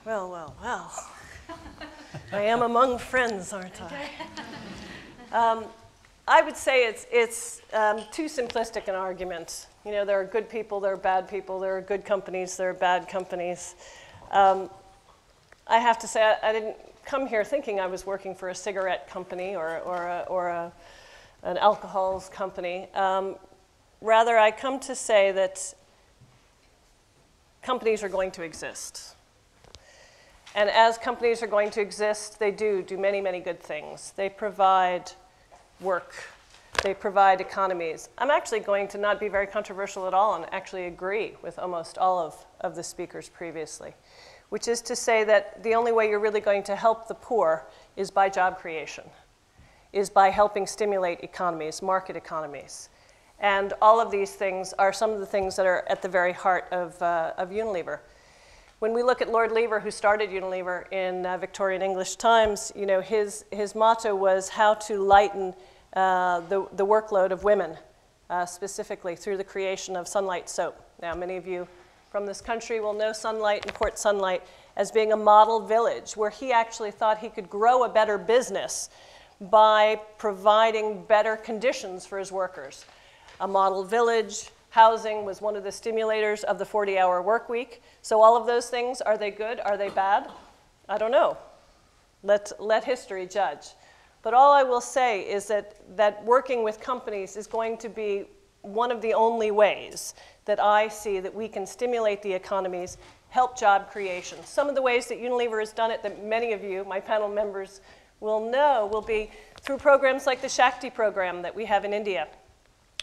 Well, well, well. I am among friends, aren't I? I would say it's too simplistic an argument. You know, there are good people, there are bad people, there are good companies, there are bad companies. I have to say, I didn't come here thinking I was working for a cigarette company or an alcohols company. Rather, I come to say that companies are going to exist. And as companies are going to exist, they do many, many good things. They provide work. They provide economies. I'm actually going to not be very controversial at all and actually agree with almost all of the speakers previously, which is to say that the only way you're really going to help the poor is by job creation, is by helping stimulate economies, market economies. And all of these things are some of the things that are at the very heart of Unilever. When we look at Lord Lever, who started Unilever in Victorian English times, you know, his motto was how to lighten the workload of women, specifically through the creation of Sunlight soap. Now, many of you from this country will know Sunlight and Port Sunlight as being a model village where he actually thought he could grow a better business by providing better conditions for his workers. A model village, housing was one of the stimulators of the 40-hour work week. So all of those things, are they good? Are they bad? I don't know. Let history judge. But all I will say is that working with companies is going to be one of the only ways that I see that we can stimulate the economies, help job creation. Some of the ways that Unilever has done it that many of you, my panel members, will know will be through programs like the Shakti program that we have in India,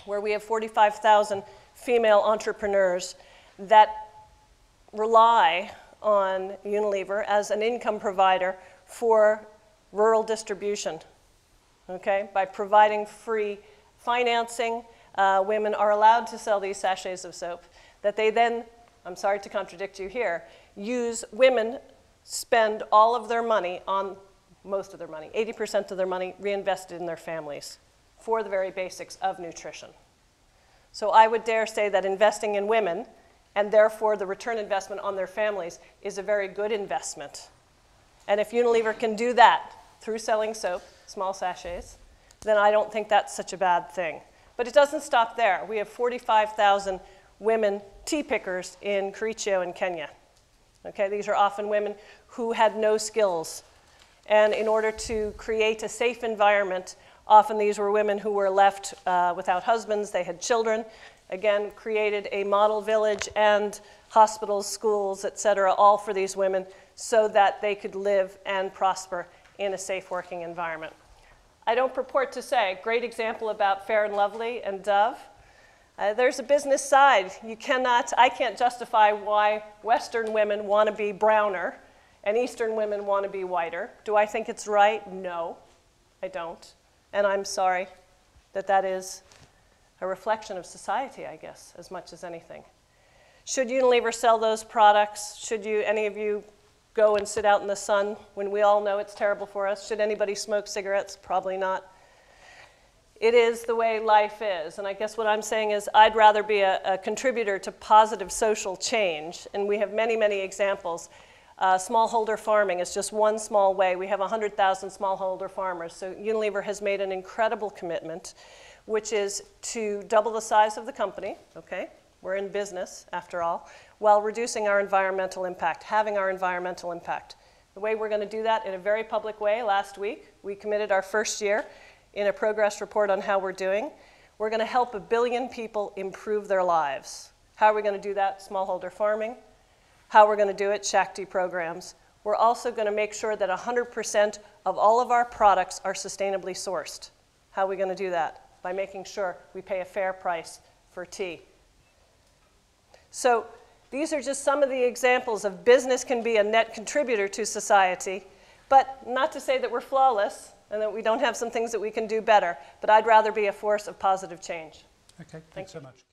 where we have 45,000 female entrepreneurs that rely on Unilever as an income provider for rural distribution, okay? By providing free financing, women are allowed to sell these sachets of soap that they then, I'm sorry to contradict you here, women spend all of their money on, most of their money, 80% of their money reinvested in their families for the very basics of nutrition. So I would dare say that investing in women, and therefore the return investment on their families, is a very good investment. And if Unilever can do that through selling soap, small sachets, then I don't think that's such a bad thing. But it doesn't stop there. We have 45,000 women tea pickers in Kericho in Kenya. Okay, these are often women who had no skills. And in order to create a safe environment, often these were women who were left without husbands, they had children, again, created a model village and hospitals, schools, et cetera, all for these women so that they could live and prosper in a safe working environment. I don't purport to say, great example about Fair and Lovely and Dove. There's a business side. I can't justify why Western women want to be browner and Eastern women want to be whiter. Do I think it's right? No, I don't. And I'm sorry that is a reflection of society, I guess, as much as anything. Should Unilever sell those products? Should any of you go and sit out in the sun when we all know it's terrible for us? Should anybody smoke cigarettes? Probably not. It is the way life is. And I guess what I'm saying is I'd rather be a contributor to positive social change. And we have many, many examples. Smallholder farming is just one small way. We have 100,000 smallholder farmers. So Unilever has made an incredible commitment, which is to double the size of the company, okay? We're in business, after all, while reducing our environmental impact, having our environmental impact. The way we're going to do that in a very public way, last week, we committed our first year in a progress report on how we're doing. We're going to help 1 billion people improve their lives. How are we going to do that? Smallholder farming. How we're going to do it? Shakti programs. We're also going to make sure that 100% of all of our products are sustainably sourced. How are we going to do that? By making sure we pay a fair price for tea. So these are just some of the examples of business can be a net contributor to society, but not to say that we're flawless and that we don't have some things that we can do better, but I'd rather be a force of positive change. Okay, thanks so much.